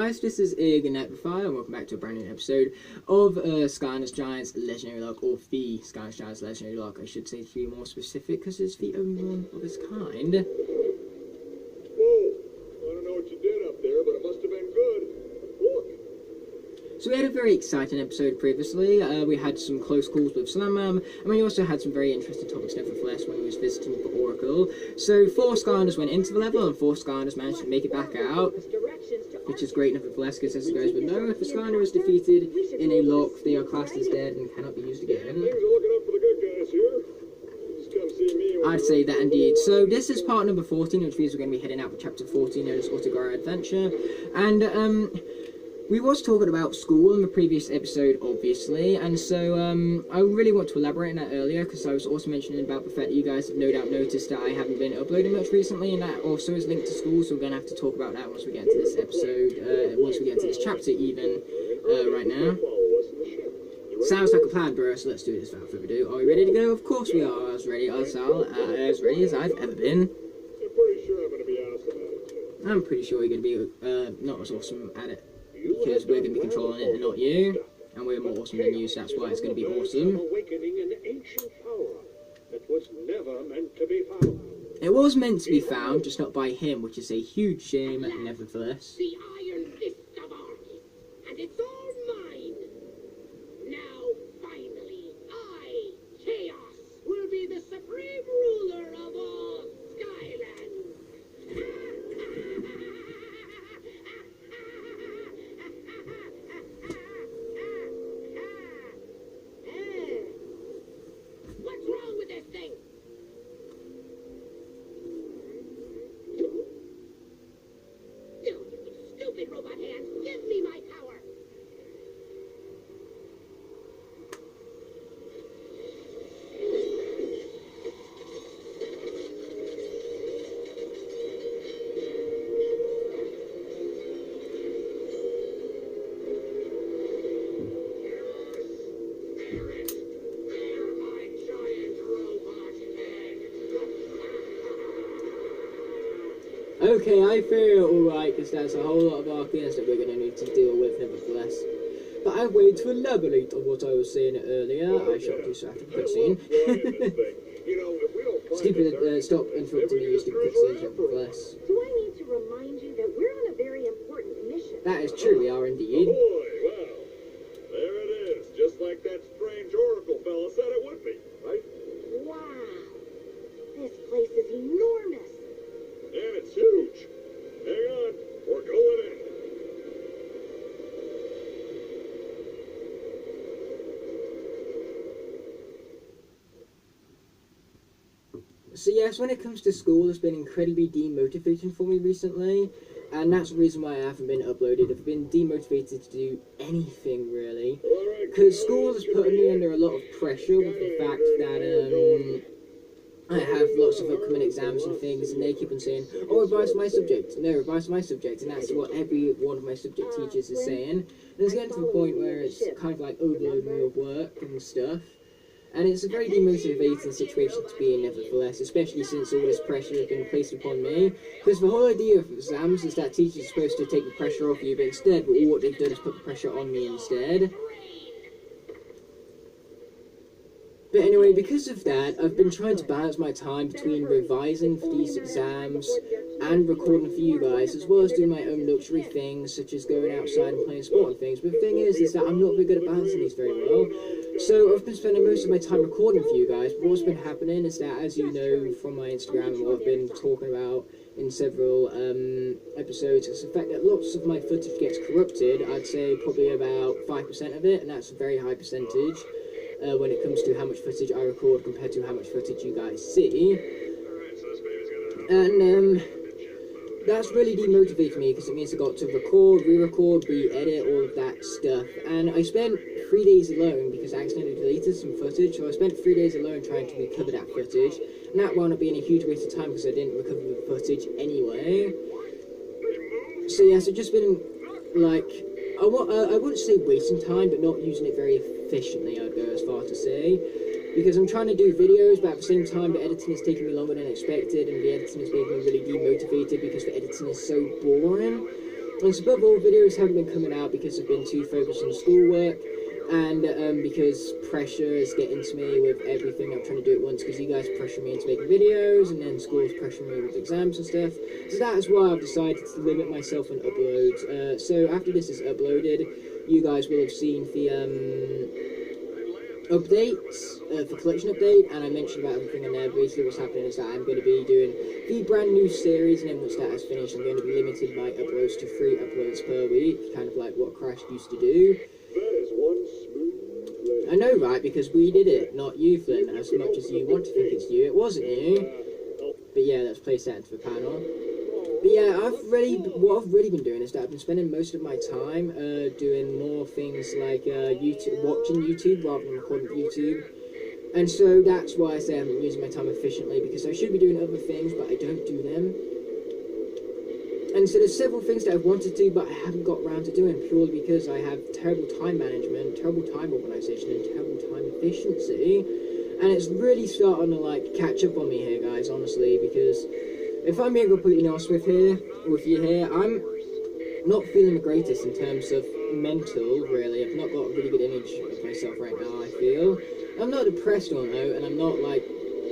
guys, this is Ignetfire, and welcome back to a brand new episode of Skylanders Giants Legendary Locke, or the Skylanders Giants Legendary Locke, I should say, to be more specific, because it's the only one of its kind. Whoa, I don't know what you did up there, but it must have been good. Look. So we had a very exciting episode previously. We had some close calls with Slam, and we also had some very interesting topics nevertheless when we was visiting the Oracle. So 4 Skylanders went into the level, and 4 Skylanders managed to make it back out, which is great nevertheless, because as you guys would know, if a Skylander is defeated in a lock, they are classed as dead and cannot be used again. Things are looking up for the good guys here. Just come see me. I'd say that indeed. So this is part number 14, which means we're going to be heading out for chapter 14, known as Autogara Adventure. And we was talking about school in the previous episode, obviously, and so I really want to elaborate on that earlier, because I was also mentioning about the fact that you guys have no doubt noticed that I haven't been uploading much recently, and that also is linked to school, so we're going to have to talk about that once we get into this episode, once we get into this chapter even, right now. Sounds like a plan, bro, so let's do this without further ado. Are we ready to go? Of course we are, as ready as I've ever been. I'm pretty sure I'm going to be awesome at it, too. I'm pretty sure you're going to be not as awesome at it, because we're going to be controlling it and not you, and we're more awesome than you, so that's why it's going to be awesome. Awakening an ancient power that was never meant to be found. It was meant to be found, just not by him, which is a huge shame, nevertheless. The iron fist of ours, and it's all mine. Now, finally, I, Chaos, will be the supreme ruler of all Skylanders. What's wrong with this thing? You stupid robot hands, give me my power! Okay, I feel alright, because there's a whole lot of Arceus that we're going to need to deal with, nevertheless. But I wait to elaborate on what I was saying earlier. I shot you so after the cutscene. Stupid, stop interrupting me, you stupid cutscenes, nevertheless. Do I need to remind you that we're on a very important mission? That is true, we are indeed. Boy, wow. There it is, just like that strange Oracle fella said it would be, right? Wow. This place is enormous. And it's huge. Hang on, we're going in. So yes, when it comes to school, it's been incredibly demotivating for me recently, and that's the reason why I haven't been uploaded. I've been demotivated to do anything, really, because school has put me under a lot of pressure with the fact that, I have lots of upcoming exams and things, and they keep on saying, oh, revise my subject, no, revise my subject, and that's what every one of my subject teachers is saying. And it's getting to the point where it's kind of like overloading me with work and stuff. And it's a very demotivating situation to be in, nevertheless, especially since all this pressure has been placed upon me. Because the whole idea of exams is that teachers are supposed to take the pressure off you, but instead, all what they've done is put the pressure on me instead. But anyway, because of that, I've been trying to balance my time between revising for these exams and recording for you guys, as well as doing my own luxury things, such as going outside and playing sport and things. But the thing is that I'm not very good at balancing these very well. So I've been spending most of my time recording for you guys, but what's been happening is that, as you know from my Instagram and what I've been talking about in several episodes, is the fact that lots of my footage gets corrupted. I'd say probably about 5% of it, and that's a very high percentage. When it comes to how much footage I record compared to how much footage you guys see. And that's really demotivated me, because it means I got to record, re-record, re-edit, all of that stuff. And I spent 3 days alone because I accidentally deleted some footage, so I spent 3 days alone trying to recover that footage. And that wound up being a huge waste of time because I didn't recover the footage anyway. So yes, I've just been like, I wouldn't say wasting time, but not using it very efficiently, I'd go as far to say. Because I'm trying to do videos, but at the same time, the editing is taking me longer than expected, and the editing is making me really demotivated because the editing is so boring. And so above all, videos haven't been coming out because I've been too focused on schoolwork, and because pressure is getting to me with everything I'm trying to do at once, because you guys pressure me into making videos, and then school's pressuring me with exams and stuff. So that is why I've decided to limit myself on uploads. So after this is uploaded, you guys will have seen the updates for collection update, and I mentioned about everything in there. Basically what's happening is that I'm going to be doing the brand new series, and then once that is finished, I'm going to be limiting my uploads to 3 uploads per week, kind of like what Crash used to do. That is one smooth I know, right, because we did it, not you, Flynn. As much as you want to think it's you, it wasn't you. But yeah, let's place that into the panel. But yeah, what I've really been doing is that I've been spending most of my time doing more things like YouTube, watching YouTube rather than recording YouTube. And so that's why I say I'm using my time efficiently, because I should be doing other things, but I don't do them. And so there's several things that I've wanted to do, but I haven't got around to doing, purely because I have terrible time management, terrible time organisation, and terrible time efficiency. And it's really starting to like catch up on me here, guys, honestly, because if I'm being completely honest with you here, I'm not feeling the greatest in terms of mental, really. I've not got a really good image of myself right now, I feel. I'm not depressed or no, and I'm not like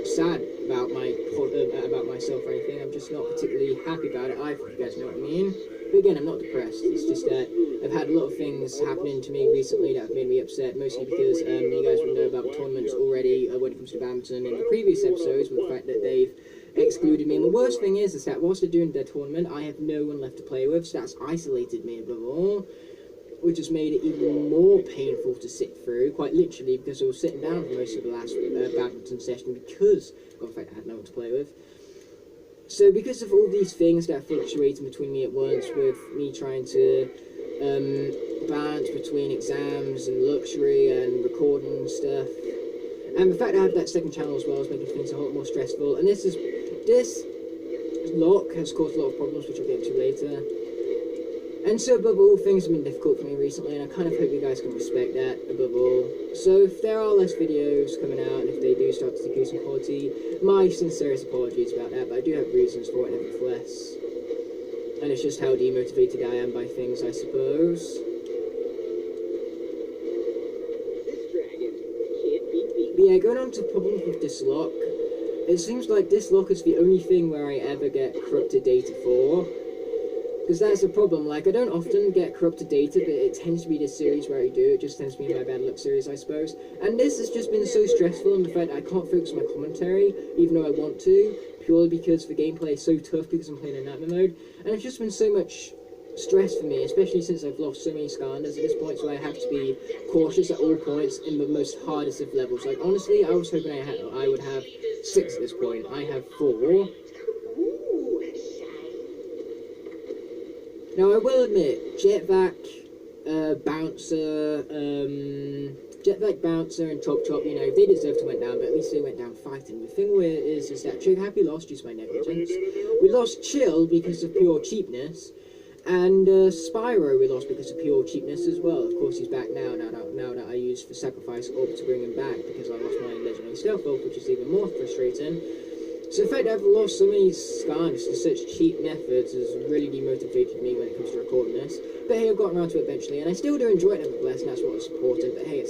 sad about myself or anything. I'm just not particularly happy about it either, if you guys know what I mean. But again, I'm not depressed. It's just that I've had a lot of things happening to me recently that have made me upset, mostly because you guys would know about the tournaments already when it comes to badminton in the previous episodes, with the fact that they've excluded me. And the worst thing is that whilst they're doing their tournament, I have no one left to play with, so that's isolated me above all, which has made it even more painful to sit through, quite literally, because I was sitting down for most of the last badminton session because of the fact I had no one to play with. So because of all these things that are fluctuating between me at once, with me trying to balance between exams and luxury and recording and stuff, and the fact that I have that second channel as well is making things a lot more stressful, and this Locke has caused a lot of problems, which I'll get to later. And so above all, things have been difficult for me recently, and I kind of hope you guys can respect that above all. So if there are less videos coming out, and if they do start to decrease in quality, my sincerest apologies about that, but I do have reasons for it nevertheless. And it's just how demotivated I am by things, I suppose. But yeah, going on to problems with this lock, it seems like this lock is the only thing where I ever get corrupted data for. Because that's a problem. Like, I don't often get corrupted data, but it tends to be this series where I do. It just tends to be my bad luck series, I suppose. And this has just been so stressful in the fact that I can't focus on my commentary, even though I want to, purely because the gameplay is so tough because I'm playing in nightmare mode. And it's just been so much stress for me, especially since I've lost so many Skylanders at this point, so I have to be cautious at all points in the most hardest of levels. Like, honestly, I was hoping I would have 6 at this point. I have 4. Now, I will admit, Jetvac, Bouncer, and Chop Chop, you know, they deserve to went down, but at least they went down fighting. The thing is that Trigger Happy lost due to my negligence. We lost Chill because of pure cheapness, and Spyro we lost because of pure cheapness as well. Of course, he's back now that I used the Sacrifice Orb to bring him back, because I lost my Legendary Stealth Orb, which is even more frustrating. So the fact that I've lost so many Skylanders to such cheap methods has really demotivated me when it comes to recording this. But hey, I've gotten around to it eventually, and I still do enjoy it nevertheless, and that's what I supported. But hey,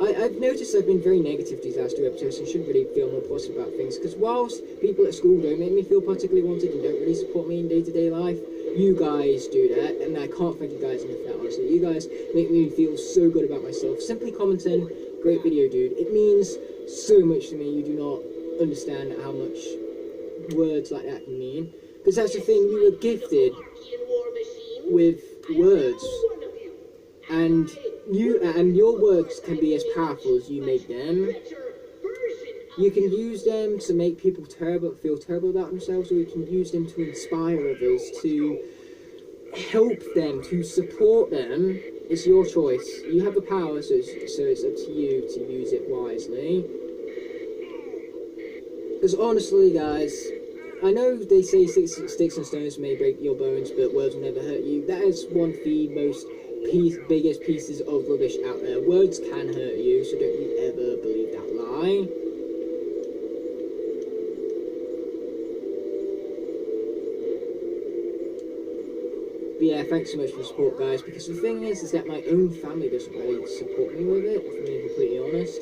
I've noticed I've been very negative these last 2 episodes, and should really feel more positive about things, because whilst people at school don't make me feel particularly wanted and don't really support me in day-to-day life, you guys do that, and I can't thank you guys enough for that, honestly. You guys make me feel so good about myself. Simply commenting, great video, dude. It means so much to me. You do not understand how much words like that can mean, because that's the thing, you were gifted with words, and your words can be as powerful as you make them. You can use them to make people feel terrible about themselves, or you can use them to inspire others, to help them, to support them. It's your choice. You have the power, so it's up to you to use it wisely. Because honestly, guys, I know they say sticks and stones may break your bones, but words will never hurt you. That is one of the biggest pieces of rubbish out there. Words can hurt you, so don't you ever believe that lie. But yeah, thanks so much for the support, guys, because the thing is that my own family doesn't really support me with it, if I'm being completely honest.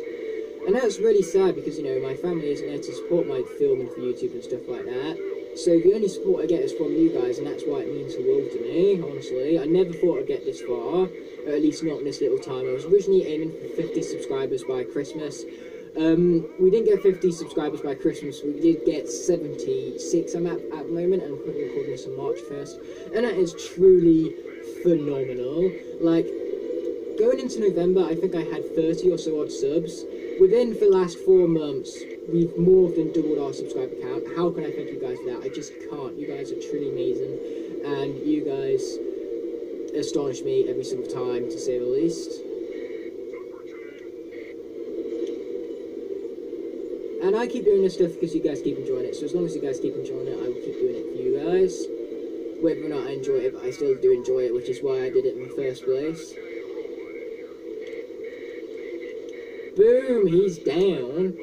And that's really sad because, you know, my family isn't there to support my filming for YouTube and stuff like that. So the only support I get is from you guys, and that's why it means the world to me, honestly. I never thought I'd get this far, or at least not in this little time. I was originally aiming for 50 subscribers by Christmas. We didn't get 50 subscribers by Christmas, we did get 76 I'm at the moment, and I'm currently recording this on March 1st, and that is truly phenomenal. Like, going into November, I think I had 30 or so odd subs. Within the last 4 months, we've more than doubled our subscriber count. How can I thank you guys for that? I just can't. You guys are truly amazing, and you guys astonish me every single time, to say the least. And I keep doing this stuff because you guys keep enjoying it, so as long as you guys keep enjoying it, I will keep doing it for you guys. Whether or not I enjoy it, but I still do enjoy it, which is why I did it in the first place. Boom, he's down.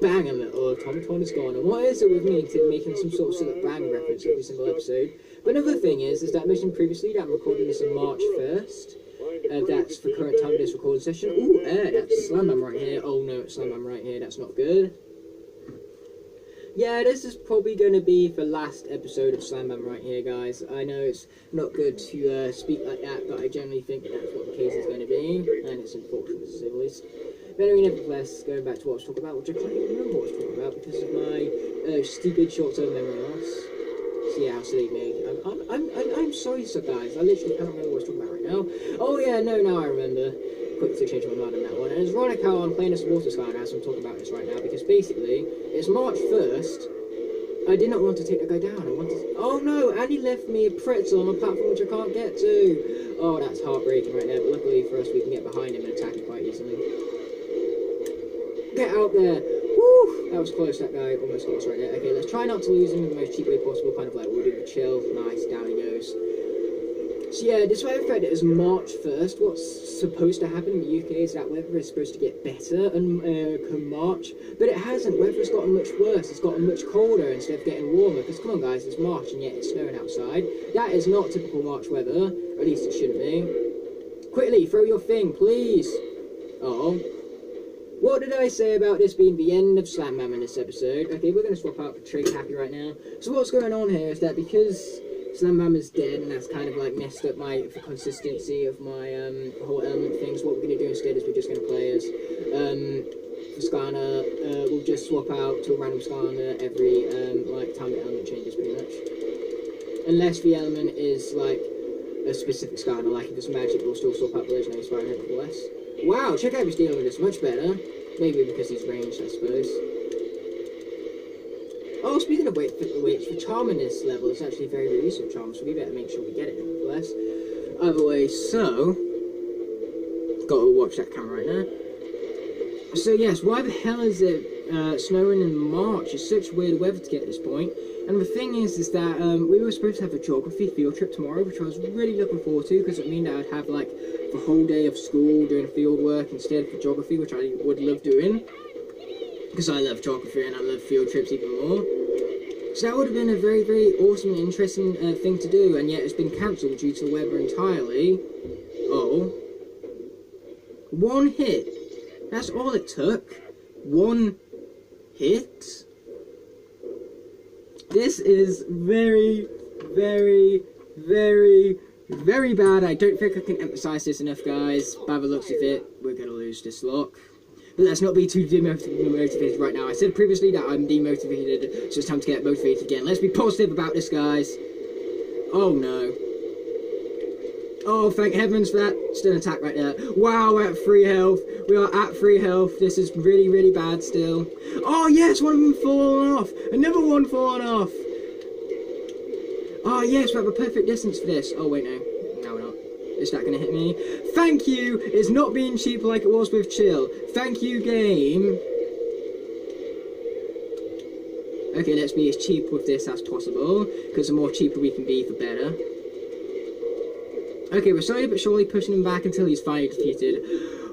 Bang him. Oh, Tom is gone. And what is it with me to making some sort of Silent Bang reference every single episode? But another thing is that I mentioned previously that I'm recording this on March 1st. That's the current time of this recording session. Ooh, that's Slam Bam right here. Oh no, it's Slam Bam right here. That's not good. Yeah, this is probably going to be the last episode of Slam Bam right here, guys. I know it's not good to speak like that, but I generally think that's what the case is going to be, and it's unfortunate to say the least. But anyway, nevertheless, going back to what I was talking about, which I can't even remember what I was talking about because of my stupid short-term memory loss. So yeah, how silly me. I'm sorry, so guys. I literally can't remember what I was talking about right now. Oh yeah, no, now I remember. Quick to change my mind on that one. And it's ironic how I'm playing this water slide as I'm talking about this right now, because basically, it's March 1st. I did not want to take the guy down. I wanted to... Oh no, and he left me a pretzel on a platform which I can't get to. Oh, that's heartbreaking right there, but luckily for us, we can get behind him and attack him quite easily. Get out there. Woo! That was close, that guy almost got us right there. Okay, let's try not to lose him in the most cheap way possible, kind of like we'll do the chill. Nice, down he goes. So yeah, despite the fact that it's March 1st, what's supposed to happen in the UK is that weather is supposed to get better come March, but it hasn't. Weather has gotten much worse. It's gotten much colder instead of getting warmer, because come on guys, it's March and yet it's snowing outside. That is not typical March weather, or at least it shouldn't be. Quickly, throw your thing, please. Uh-oh. What did I say about this being the end of Slam Bam in this episode? Okay, we're going to swap out for Trigger Happy right now. So what's going on here is that because Slam Bam is dead, and that's kind of like messed up the consistency of my whole element things. What we're going to do instead is we're just going to play as for Skylander. We'll just swap out to a random Skylander every like time the element changes, pretty much. Unless the element is like a specific Skylander, like if it's magic, we'll still swap out the legendary Skylander nevertheless. Wow, check out he's dealing with this much better. Maybe because he's ranged, I suppose. Oh, speaking of which, the charm in this level is actually very, very useful charm, so we better make sure we get it nevertheless. Either way, so... Gotta watch that camera right now. So yes, why the hell is it snowing in March? It's such weird weather to get at this point. And the thing is that we were supposed to have a geography field trip tomorrow, which I was really looking forward to, because it meant that I'd have like the whole day of school doing field work instead of geography, which I would love doing. Because I love geography and I love field trips even more. So that would have been a very, very awesome and interesting thing to do, and yet it's been cancelled due to the weather entirely. Oh. One hit. That's all it took. One hit. This is very, very, very, very bad. I don't think I can emphasize this enough, guys. By the looks of it, we're going to lose this Locke. But let's not be too demotivated right now. I said previously that I'm demotivated, so it's time to get motivated again. Let's be positive about this, guys. Oh, no. Oh, thank heavens for that. Still an attack right there. Wow, we're at 3 health. We are at 3 health. This is really, really bad still. Oh, yes, one of them fallen off. Another one fallen off. Oh, yes, we have a perfect distance for this. Oh, wait, no. No, we're not. Is that going to hit me? Thank you. It's not being cheap like it was with Chill. Thank you, game. Okay, let's be as cheap with this as possible, because the more cheaper we can be, the better. Okay, we're slowly but surely pushing him back until he's finally defeated.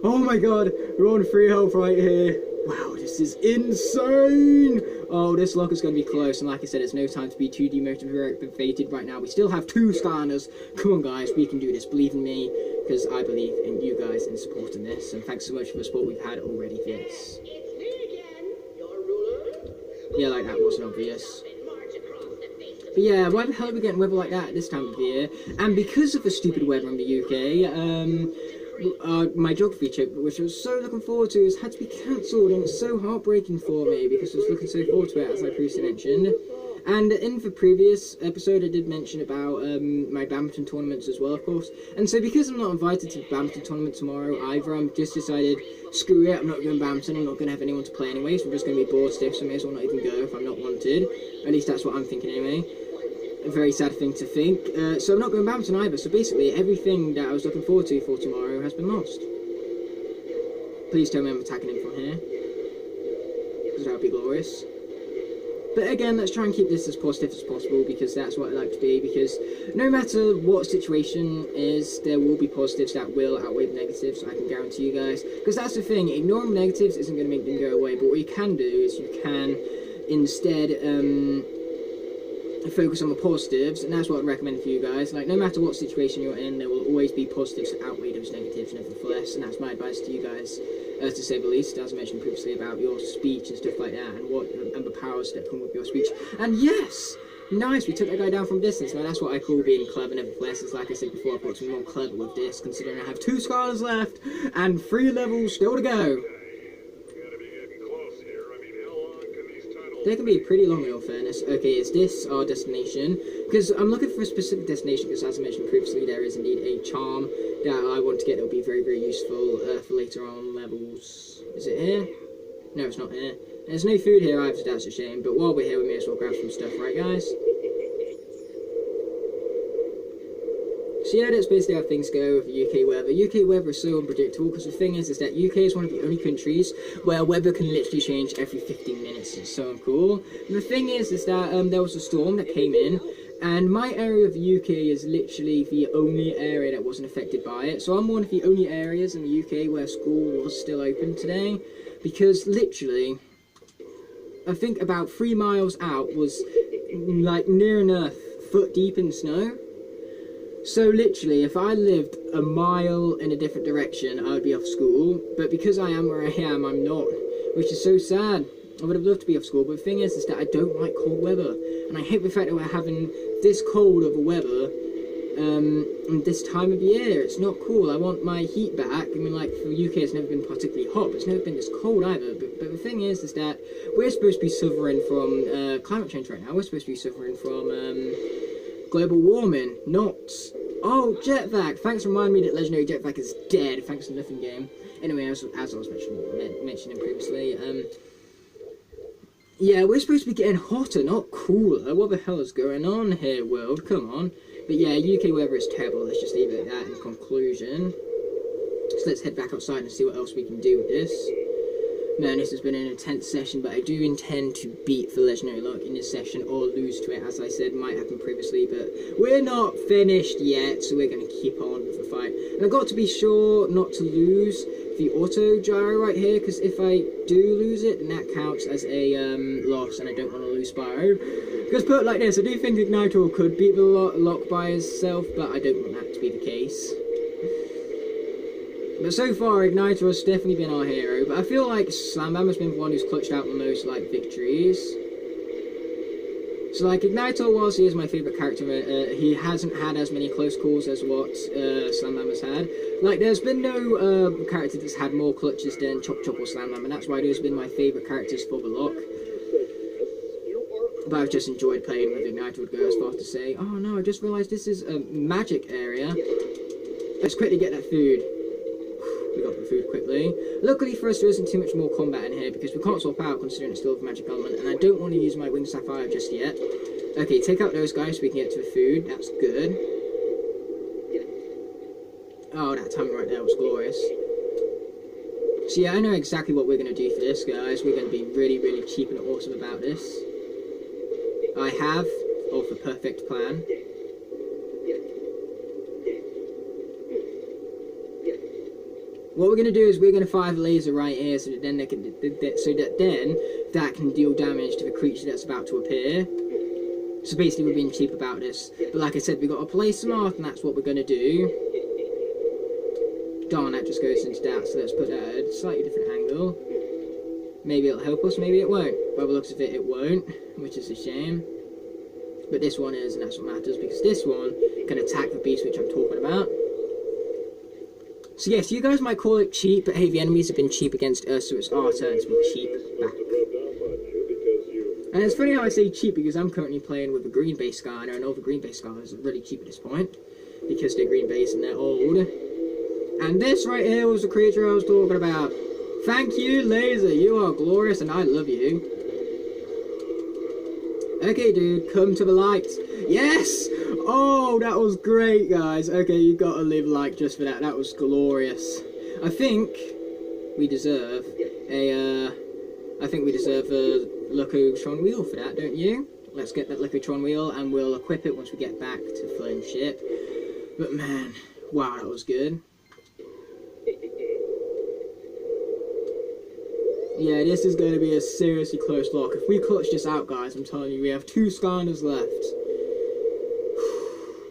Oh my god, we're on 3 health right here. Wow, this is insane! Oh, this lock is going to be close, and like I said, it's no time to be too demotivated right now. We still have 2 Skylanders. Come on, guys, we can do this. Believe in me, because I believe in you guys in supporting this, and thanks so much for the support we've had already for this. It's me again, your ruler. Yeah, like that wasn't obvious. But yeah, why the hell are we getting weather like that at this time of year? And because of the stupid weather in the UK, my geography trip, which I was so looking forward to, has had to be cancelled, and it's so heartbreaking for me because I was looking so forward to it, as I previously mentioned. And in the previous episode, I did mention about my badminton tournaments as well, of course. And so because I'm not invited to the badminton tournament tomorrow either, I'm just decided, screw it, I'm not going badminton, I'm not going to have anyone to play anyway, so I'm just going to be bored stiff, so I may as well not even go if I'm not wanted. At least that's what I'm thinking anyway. A very sad thing to think. So I'm not going badminton either, so basically everything that I was looking forward to for tomorrow has been lost. Please tell me I'm attacking him from here, because that would be glorious. But again, let's try and keep this as positive as possible, because that's what I like to be, because no matter what situation is, there will be positives that will outweigh the negatives, I can guarantee you guys. Because that's the thing, ignoring negatives isn't going to make them go away, but what you can do is you can instead focus on the positives, and that's what I'd recommend for you guys. Like, no matter what situation you're in, there will always be positives that outweigh those negatives, nevertheless, and that's my advice to you guys. To say the least, as I mentioned previously about your speech and stuff like that, and the powers that come with your speech. And yes, nice, we took that guy down from distance. Now that's what I call being clever. Nevertheless, it's like I said before, I've got to be more clever with this, considering I have 2 Skylanders left and 3 levels still to go. They can be pretty long in all fairness. Okay, is this our destination? Because I'm looking for a specific destination, because as I mentioned previously, there is indeed a charm that I want to get that will be very, very useful for later on levels. Is it here? No, it's not here. There's no food here either, so that's a shame. But while we're here, we may as well grab some stuff, right guys? So yeah, that's basically how things go with UK weather. UK weather is so unpredictable, because the thing is that UK is one of the only countries where weather can literally change every 15 minutes. It's so uncool. And the thing is that there was a storm that came in, and my area of the UK is literally the only area that wasn't affected by it. So I'm one of the only areas in the UK where school was still open today, because literally, I think about 3 miles out was like near enough foot deep in snow. So literally, if I lived a mile in a different direction, I would be off school. But because I am where I am, I'm not, which is so sad. I would have loved to be off school, but the thing is that I don't like cold weather, and I hate the fact that we're having this cold of a weather this time of year. It's not cool. I want my heat back. I mean, like, for the UK, it's never been particularly hot, but it's never been this cold either. But the thing is that we're supposed to be suffering from climate change right now. We're supposed to be suffering from global warming, not... Oh, Jetpack! Thanks for reminding me that Legendary Jetpack is dead, thanks to Nothing Game. Anyway, as I was mentioning previously, yeah, we're supposed to be getting hotter, not cooler. What the hell is going on here, world? Come on. But yeah, UK weather is terrible. Let's just leave it at that in conclusion. So let's head back outside and see what else we can do with this. Man, this has been an intense session, but I do intend to beat the Legendary Locke in this session, or lose to it, as I said, might happen previously, but we're not finished yet, so we're going to keep on with the fight. And I've got to be sure not to lose the auto gyro right here, because if I do lose it, then that counts as a loss, and I don't want to lose Spyro. Because put it like this, I do think Ignitor could beat the Locke by himself, but I don't want that to be the case. But so far, Ignitor has definitely been our hero, but I feel like Slam Bam has been the one who's clutched out the most, like, victories. So, like, Ignitor, whilst he is my favourite character, he hasn't had as many close calls as what Slam Bam has had. Like, there's been no character that's had more clutches than Chop Chop or Slam Bam, and that's why those have been my favourite characters for the Locke. But I've just enjoyed playing with Ignitor, would go as far to say, oh no, I just realised this is a magic area. Let's quickly get that food. We got the food quickly. Luckily for us, there isn't too much more combat in here, because we can't swap out considering it's still a magic element, and I don't want to use my Winged Sapphire just yet. Okay, take out those guys so we can get to the food. That's good. Oh, that timing right there was glorious. So yeah, I know exactly what we're going to do for this, guys. We're going to be really, really cheap and awesome about this. I have the perfect plan. What we're going to do is we're going to fire the laser right here so that then that can deal damage to the creature that's about to appear. So basically we're being cheap about this. But like I said, we've got to play smart, and that's what we're going to do. Darn, that just goes into that, so let's put that at a slightly different angle. Maybe it'll help us, maybe it won't. By the looks of it, it won't, which is a shame. But this one is, and that's what matters, because this one can attack the beast which I'm talking about. So yes, you guys might call it cheap, but hey, the enemies have been cheap against us, so it's our turn to be cheap back. And it's funny how I say cheap, because I'm currently playing with a green base Skylander, and all the green base Skylanders are really cheap at this point, because they're green base and they're old. And this right here was the creature I was talking about. Thank you, Laser, you are glorious and I love you. Okay, dude, come to the light. Yes! Oh, that was great, guys. Okay, you gotta leave a like just for that. That was glorious. I think we deserve a Locke-tron wheel for that, don't you? Let's get that Locke-tron wheel and we'll equip it once we get back to Flame Ship. But man, wow, that was good. Yeah, this is going to be a seriously close lock. If we clutch this out, guys, I'm telling you, we have 2 Skylanders left.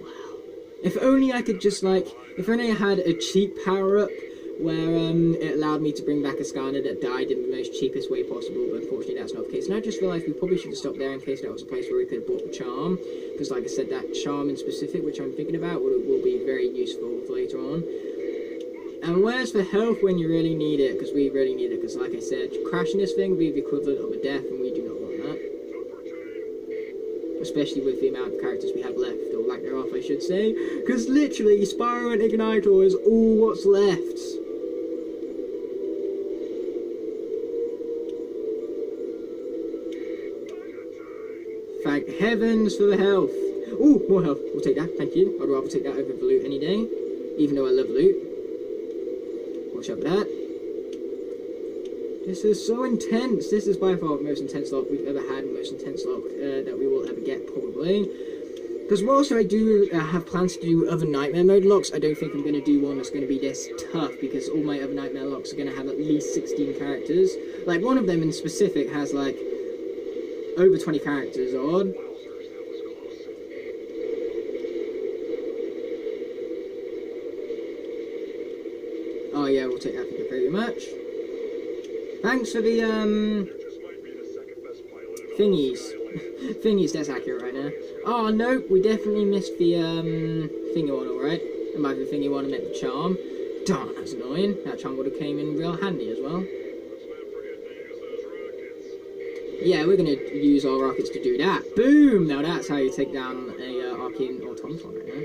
Wow. If only I could just, like, if only I had a cheap power-up where it allowed me to bring back a Skylander that died in the most cheapest way possible, but unfortunately that's not the case. And I just realised we probably should have stopped there in case that was a place where we could have bought the charm, because like I said, that charm in specific, which I'm thinking about, will be very useful for later on. And where's the health when you really need it? Because we really need it. Because like I said, crashing this thing would be the equivalent of a death, and we do not want that. Especially with the amount of characters we have left, or lack thereof, I should say. Because literally, Spyro and Igniter is all what's left. Thank heavens for the health. Ooh, more health. We'll take that. Thank you. I'd rather take that over the loot any day, even though I love loot. Watch out for that. This is so intense. This is by far the most intense lock we've ever had, the most intense lock that we will ever get, probably. Because whilst I do have plans to do other Nightmare mode locks, I don't think I'm going to do one that's going to be this tough, because all my other Nightmare locks are going to have at least 16 characters. Like, one of them in specific has, like, over 20 characters odd. Oh yeah, we'll take that, thank you very much. Thanks for the, thingies. Thingies, that's accurate right now. Oh no, we definitely missed the, thingy one, alright. And by the thingy one, I meant the charm. Darn, that's annoying. That charm would have came in real handy as well. Yeah, we're gonna use our rockets to do that. Boom! Now that's how you take down a Archean automaton right now.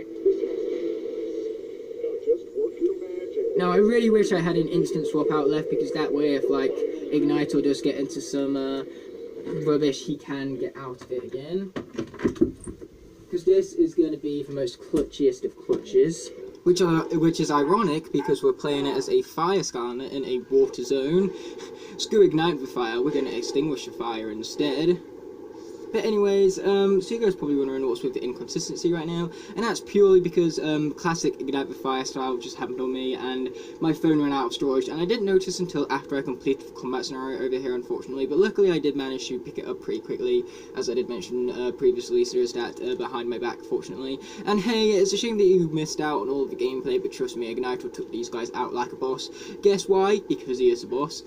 Now, I really wish I had an instant swap out left, because that way, if, like, Igniter does get into some, rubbish, he can get out of it again. Because this is going to be the most clutchiest of clutches. Which is ironic, because we're playing it as a fire Skylander in a water zone. Screw ignite the fire, we're going to extinguish the fire instead. But anyways, so you guys probably wondering what's with the inconsistency right now, and that's purely because classic Ignite the Fire style just happened on me, and my phone ran out of storage, and I didn't notice until after I completed the combat scenario over here, unfortunately, but luckily I did manage to pick it up pretty quickly, as I did mention previously, so there's that behind my back, fortunately. And hey, it's a shame that you missed out on all of the gameplay, but trust me, Igniter took these guys out like a boss. Guess why? Because he is a boss.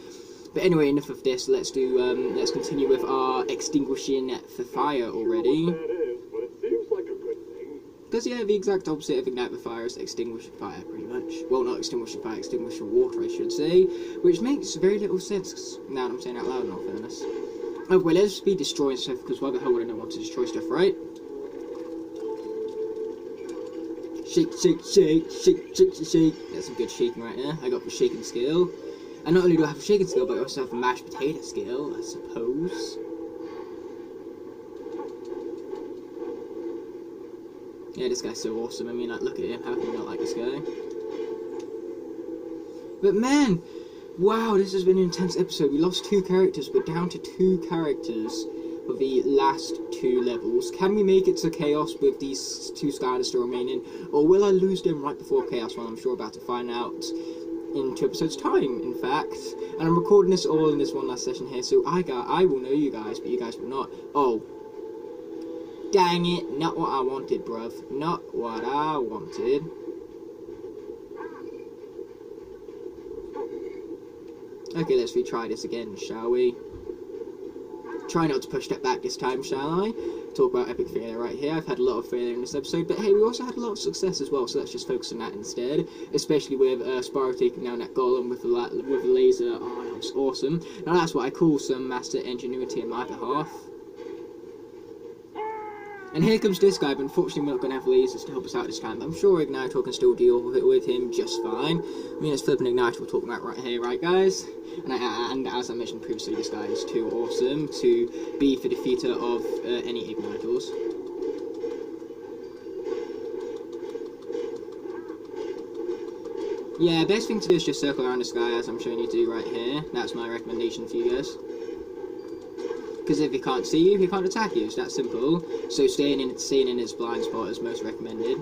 But anyway, enough of this. Let's continue with our extinguishing the fire already. But it seems like a good thing. Because yeah, the exact opposite of ignite the fire is extinguish the fire, pretty much. Well, not extinguish the fire, extinguish the water, I should say. Which makes very little sense, now that I'm saying it out loud, in all fairness. Oh, well, let's be destroying stuff, because why the hell would I not want to destroy stuff, right? Shake, shake, shake, shake, shake, shake. That's some good shaking right there. I got the shaking skill. And not only do I have a shaking skill, but I also have a mashed potato skill, I suppose. Yeah, this guy's so awesome. I mean, like, look at him. How can you not like this guy? But man, wow, this has been an intense episode. We lost 2 characters. We're down to 2 characters for the last 2 levels. Can we make it to Chaos with these 2 Skylanders still remaining? Or will I lose them right before Chaos? Well, I'm sure about to find out in 2 episodes time, in fact. And I'm recording this all in this one last session here, so I will know you guys, but you guys will not. Oh. Dang it, not what I wanted, bruv. Not what I wanted. Okay, let's retry this again, shall we? Try not to push that back this time, shall I? Talk about epic failure right here. I've had a lot of failure in this episode, but hey, we also had a lot of success as well, so let's just focus on that instead. Especially with Spyro taking down that golem with a laser. Oh, that was awesome. Now that's what I call some master ingenuity on my behalf. And here comes this guy, but unfortunately we're not going to have lasers to help us out this time. But I'm sure Ignitor can still deal with him just fine. I mean, it's flipping Ignitor we're talking about right here, right guys? And as I mentioned previously, this guy is too awesome to be the defeater of any Ignitors. Yeah, best thing to do is just circle around this guy as I'm showing you to do right here. That's my recommendation for you guys. Because if he can't see you, he can't attack you. It's that simple. So staying in his blind spot is most recommended.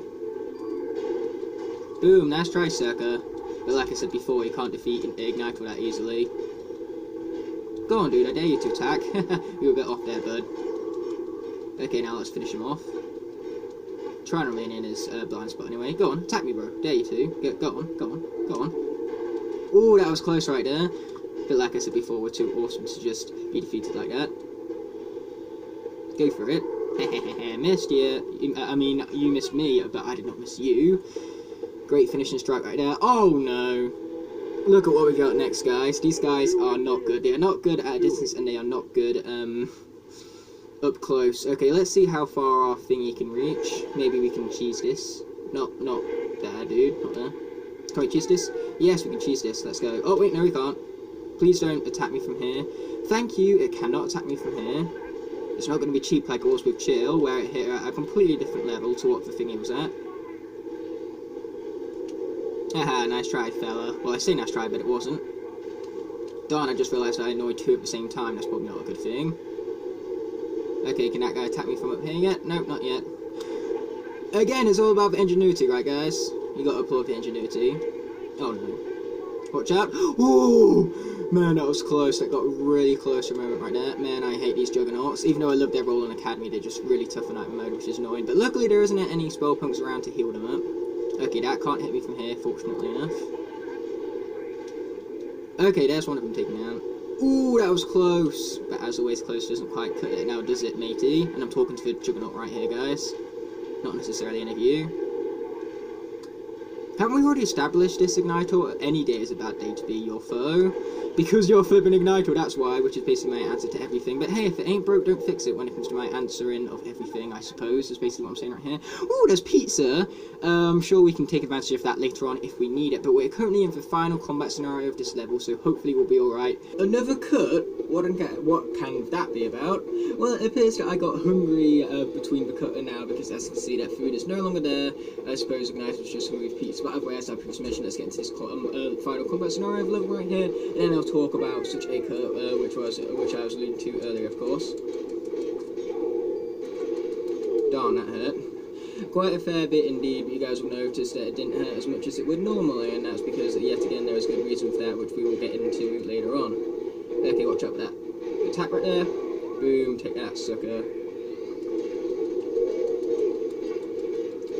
Boom, nice try, Circa. But like I said before, you can't defeat Igniter that easily. Go on, dude, I dare you to attack. You were a bit off there, bud. Okay, now let's finish him off. Try and remain in his blind spot anyway. Go on, attack me, bro. Dare you to. Go on, go on, go on. Ooh, that was close right there. But like I said before, we're too awesome to just be defeated like that. Go for it. Missed you. I mean, you missed me, but I did not miss you. Great finishing strike right there. Oh no. Look at what we got next, guys. These guys are not good. They are not good at a distance, and they are not good up close. Okay, let's see how far our thingy can reach. Maybe we can cheese this. Not there, dude. Not there. Can we cheese this? Yes, we can cheese this. Let's go. Oh, wait, no, we can't. Please don't attack me from here. Thank you. It cannot attack me from here. It's not going to be cheap like it was with Chill, where it hit at a completely different level to what the thingy was at. Haha, nice try, fella. Well, I say nice try, but it wasn't. Darn, I just realised I annoyed 2 at the same time. That's probably not a good thing. Okay, can that guy attack me from up here yet? Nope, not yet. Again, it's all about the ingenuity, right, guys? You got to applaud the ingenuity. Oh, no. Watch out. Ooh! Man, that was close. That got really close for a moment right there. Man, I hate these juggernauts. Even though I love their role in Academy, they're just really tough on night mode, which is annoying. But luckily, there isn't any spell punks around to heal them up. Okay, that can't hit me from here, fortunately enough. Okay, there's one of them taken out. Ooh, that was close. But as always, close doesn't quite cut it. Now, does it, matey? And I'm talking to the juggernaut right here, guys. Not necessarily any of you. Haven't we already established this, Ignitor? Any day is a bad day to be your foe. Because you're flipping Ignitor, that's why, which is basically my answer to everything. But hey, if it ain't broke, don't fix it when it comes to my answering of everything, I suppose. That's basically what I'm saying right here. Ooh, there's pizza! I'm sure we can take advantage of that later on if we need it. But we're currently in the final combat scenario of this level, so hopefully we'll be alright. Another cut? What can that be about? Well, it appears that I got hungry between the cut and now, because as you can see, that food is no longer there. I suppose Ignite was just hungry for pizza. But otherwise, as I previously mentioned, let's get into this final combat scenario of level right here, and then I'll talk about such a cut, which I was alluding to earlier, of course. Darn, that hurt. Quite a fair bit indeed, but you guys will notice that it didn't hurt as much as it would normally, and that's because, yet again, there is a good reason for that, which we will get into later on. Okay, watch out for that. Attack right there. Boom, take that, sucker.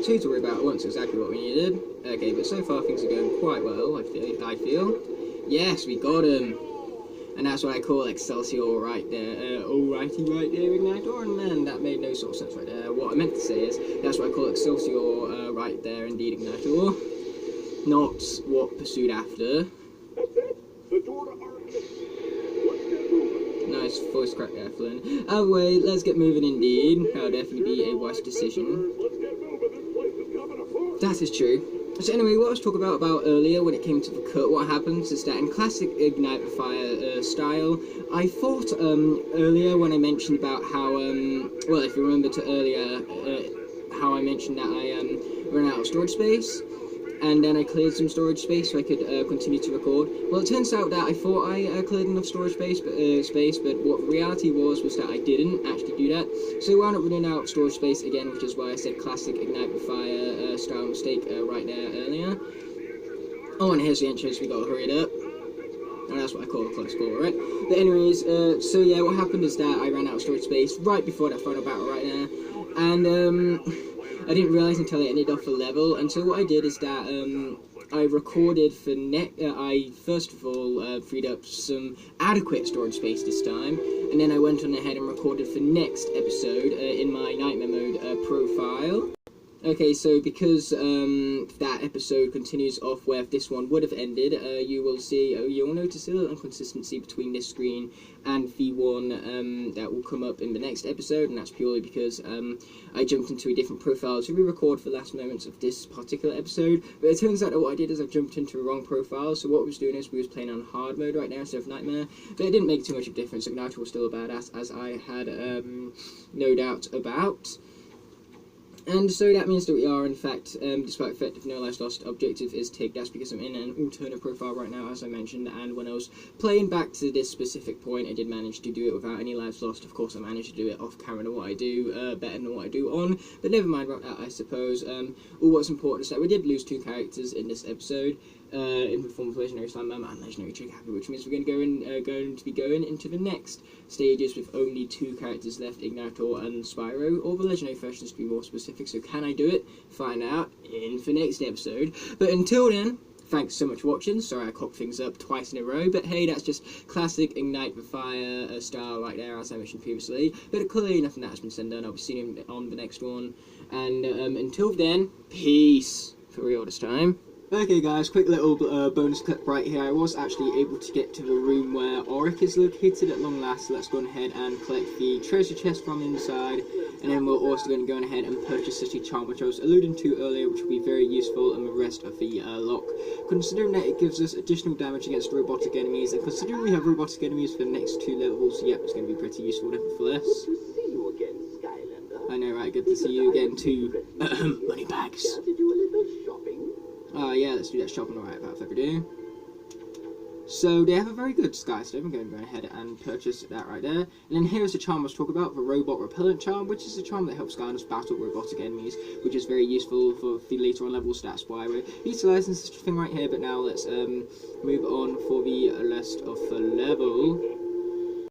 2 to worry about at once, exactly what we needed. Okay, but so far things are going quite well, I feel. Yes, we got him. And that's what I call Excelsior right there. Alrighty right there, Ignitor. And man, that made no sort of sense right there. What I meant to say is, that's what I call Excelsior right there, indeed, Ignitor. Not what pursued after. That's it. The door to Arctic. Let's get moving. Nice voice crack there, Flynn. Oh wait, let's get moving indeed. That'll definitely be a wise decision. Let's get moving. This place is coming apart. That is true. So anyway, what I was talking about earlier when it came to the cut, what happens is that in classic Ignite the Fire style, I thought earlier when I mentioned about how, well, if you remember to earlier, how I mentioned that I ran out of storage space, and then I cleared some storage space so I could continue to record. Well, it turns out that I thought I cleared enough storage space, but what reality was that I didn't actually do that. So I wound up running out of storage space again, which is why I said classic Ignite the Fire style mistake right there earlier. Oh, and here's the entrance, we gotta hurry it up. And that's what I call a close call, right? But anyways, so yeah, what happened is that I ran out of storage space right before that final battle right there. And, I didn't realise until I ended off a level, and so what I did is that, I recorded for I first of all freed up some adequate storage space this time, and then I went on ahead and recorded for next episode in my Nightmare Mode profile. Okay, so because that episode continues off where this one would have ended, you will notice a little inconsistency between this screen and the one that will come up in the next episode, and that's purely because I jumped into a different profile to re-record for the last moments of this particular episode. But it turns out that what I did is I jumped into a wrong profile, so what we was doing is we was playing on hard mode right now instead of Nightmare, but it didn't make too much of a difference. Igniter was still a badass, as I had no doubt about. And so that means that we are, in fact, despite the fact of no lives lost, objective is ticked. That's because I'm in an alternate profile right now, as I mentioned, and when I was playing back to this specific point, I did manage to do it without any lives lost. Of course, I managed to do it off camera than what I do, better than what I do on, but never mind about that, I suppose. All what's important is that we did lose 2 characters in this episode, in the form of Legendary Slime Man and Legendary Chick Happy, which means we're going to be going into the next stages with only 2 characters left, Ignitor and Spyro, or the Legendary versions to be more specific. So can I do it? Find out in the next episode. But until then, thanks so much for watching. Sorry I cocked things up twice in a row, but hey, that's just classic Ignite the Fire style right there, as I mentioned previously. But clearly nothing that has been said and done. I'll be seeing you on the next one. And until then, peace for real this time. Okay guys, quick little bonus clip right here. I was actually able to get to the room where Auric is located at long last, so let's go ahead and collect the treasure chest from inside, and then we're also going to go ahead and purchase City Charm, which I was alluding to earlier, which will be very useful in the rest of the Locke. Considering that it gives us additional damage against robotic enemies, and considering we have robotic enemies for the next 2 levels, yep, it's going to be pretty useful nevertheless. Good to see you again, Skylander. I know, right, good to see you again too, money bags. Care to do a little shopping? Yeah, let's do that shopping right without further ado. So they have a very good sky stove. I'm going to go ahead and purchase that right there. And then here's the charm I was talking about, the robot repellent charm, which is a charm that helps Skylanders battle robotic enemies, which is very useful for the later on levels. That's why we're utilising such a thing right here. But now let's move on for the rest of the level.